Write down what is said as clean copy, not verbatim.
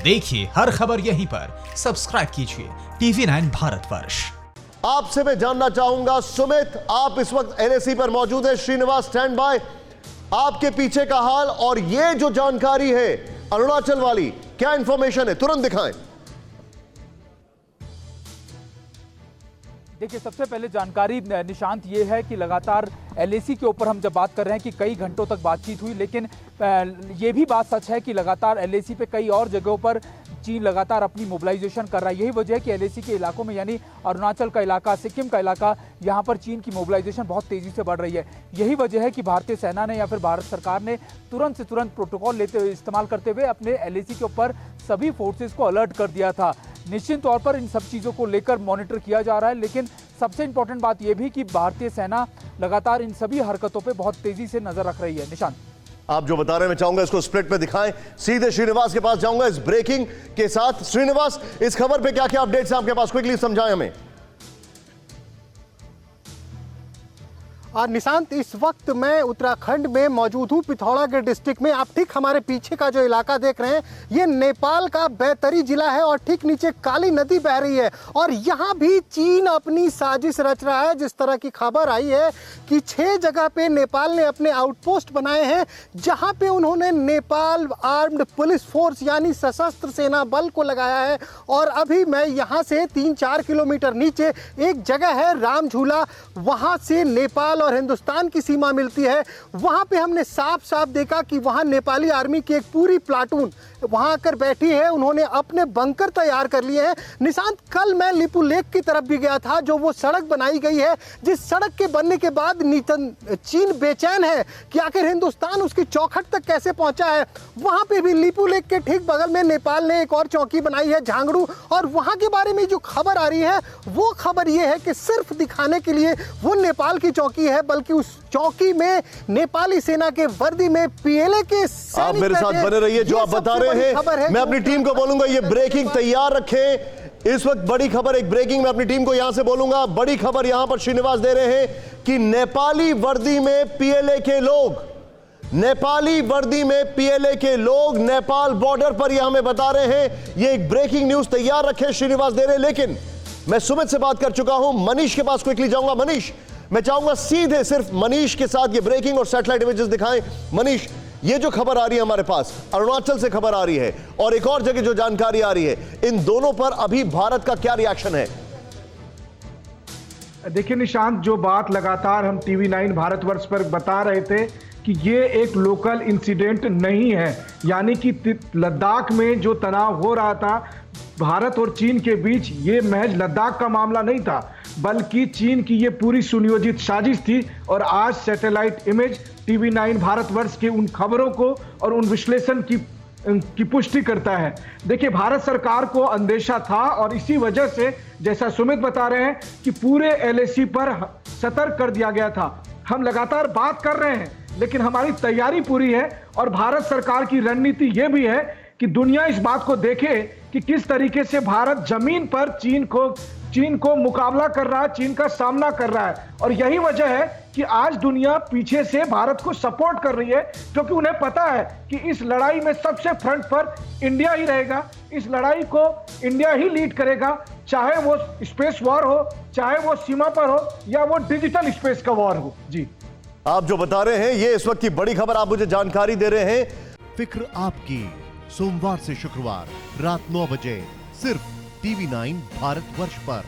देखिए हर खबर यहीं पर, सब्सक्राइब कीजिए TV9 भारतवर्ष। आपसे मैं जानना चाहूंगा सुमित, आप इस वक्त एलएसी पर मौजूद है, श्रीनिवास स्टैंड बाय, आपके पीछे का हाल और ये जो जानकारी है अरुणाचल वाली, क्या इंफॉर्मेशन है, तुरंत दिखाएं। देखिए, सबसे पहले जानकारी निशांत ये है कि लगातार एलएसी के ऊपर हम जब बात कर रहे हैं कि कई घंटों तक बातचीत हुई, लेकिन ये भी बात सच है कि लगातार एलएसी पे कई और जगहों पर चीन लगातार अपनी मोबिलाइजेशन कर रहा है। यही वजह है कि एलएसी के इलाकों में, यानी अरुणाचल का इलाका, सिक्किम का इलाका, यहाँ पर चीन की मोबिलाइजेशन बहुत तेजी से बढ़ रही है। यही वजह है कि भारतीय सेना ने या फिर भारत सरकार ने तुरंत से तुरंत प्रोटोकॉल लेते हुए, इस्तेमाल करते हुए अपने एलएसी के ऊपर सभी फोर्सेस को अलर्ट कर दिया था। निश्चित तौर पर इन सब चीज़ों को लेकर मॉनिटर किया जा रहा है, लेकिन सबसे इंपॉर्टेंट बात यह भी कि भारतीय सेना लगातार इन सभी हरकतों पे बहुत तेजी से नजर रख रही है। निशांत, आप जो बता रहे हैं मैं चाहूंगा इसको स्प्लिट पे दिखाएं। सीधे श्रीनिवास के पास जाऊंगा इस ब्रेकिंग के साथ। श्रीनिवास, इस खबर पे क्या क्या अपडेट्स हैं आपके पास, क्विकली समझाएं हमें। निशांत, इस वक्त मैं उत्तराखंड में मौजूद हूँ, पिथौरागढ़ डिस्ट्रिक्ट में। आप ठीक हमारे पीछे का जो इलाका देख रहे हैं, ये नेपाल का बैतरी जिला है और ठीक नीचे काली नदी बह रही है। और यहाँ भी चीन अपनी साजिश रच रहा है। जिस तरह की खबर आई है कि 6 जगह पे नेपाल ने अपने आउटपोस्ट बनाए हैं, जहाँ पे उन्होंने नेपाल आर्म्ड पुलिस फोर्स यानी सशस्त्र सेना बल को लगाया है। और अभी मैं यहाँ से 3-4 किलोमीटर नीचे एक जगह है राम झूला, वहाँ से नेपाल और हिंदुस्तान की सीमा मिलती है। वहां पे हमने साफ साफ देखा कि वहां नेपाली आर्मी की एक पूरी प्लाटून वहां आकर बैठी है। उन्होंने अपने बंकर तैयार कर लिए हैं। निशांत, कल मैं लिपू लेक की तरफ भी गया था, जो वो सड़क बनाई गई है, जिस सड़क के बनने के बाद चीन बेचैन है कि आखिर हिंदुस्तान उसकी चौखट तक कैसे पहुंचा है। वहां पे भी लिपू लेक के ठीक बगल में नेपाल ने एक और चौकी बनाई है, झांगड़ू। और वहां के बारे में जो खबर आ रही है, वो खबर ये है कि सिर्फ दिखाने के लिए वो नेपाल की चौकी है, बल्कि उस चौकी में नेपाली सेना के वर्दी में पीएलए के आप मेरे साथ बने रहिए। जो आप बता रहे हैं, मैं अपनी टीम को बोलूंगा ये ब्रेकिंग तैयार रखें। इस वक्त बड़ी खबर, एक ब्रेकिंग मैं अपनी टीम को यहां से बोलूंगा। बड़ी खबर यहां पर श्रीनिवास दे रहे हैं कि नेपाली वर्दी में पीएलए के लोग, नेपाली वर्दी में पीएलए के लोग नेपाल बॉर्डर पर, यह हमें बता रहे हैं। ये एक ब्रेकिंग न्यूज तैयार रखे श्रीनिवास दे रहे हैं। लेकिन मैं सुमित से बात कर चुका हूं, मनीष के पास क्विकली जाऊंगा। मनीष, मैं चाहूंगा सीधे सिर्फ मनीष के साथ ये ब्रेकिंग और सैटेलाइट इमेजेस दिखाएं। मनीष, ये जो खबर आ रही है हमारे पास, अरुणाचल से खबर आ रही है और एक और जगह जो जानकारी आ रही है, इन दोनों पर अभी भारत का क्या रिएक्शन है? देखिए निशांत, जो बात लगातार हम TV9 भारतवर्ष पर बता रहे थे कि ये एक लोकल इंसिडेंट नहीं है, यानी कि लद्दाख में जो तनाव हो रहा था भारत और चीन के बीच, ये महज लद्दाख का मामला नहीं था, बल्कि चीन की ये पूरी सुनियोजित साजिश थी। और आज सैटेलाइट इमेज TV9 भारतवर्ष के उन खबरों को और उन विश्लेषण की पुष्टि करता है। देखिए, भारत सरकार को अंदेशा था और इसी वजह से, जैसा सुमित बता रहे हैं, कि पूरे एलएसी पर सतर्क कर दिया गया था। हम लगातार बात कर रहे हैं, लेकिन हमारी तैयारी पूरी है। और भारत सरकार की रणनीति यह भी है कि दुनिया इस बात को देखे कि किस तरीके से भारत जमीन पर चीन को मुकाबला कर रहा है, चीन का सामना कर रहा है। और यही वजह है कि आज दुनिया पीछे से भारत को सपोर्ट कर रही है, क्योंकि उन्हें पता है कि इस लड़ाई में सबसे फ्रंट पर इंडिया ही रहेगा। इस लड़ाई को इंडिया ही लीड करेगा, चाहे वो स्पेस वॉर हो, चाहे वो सीमा पर हो, या वो डिजिटल स्पेस का वॉर हो। जी, आप जो बता रहे हैं, ये इस वक्त की बड़ी खबर, आप मुझे जानकारी दे रहे हैं। फिक्र आपकी, सोमवार से शुक्रवार रात 9 बजे सिर्फ TV9 भारतवर्ष पर।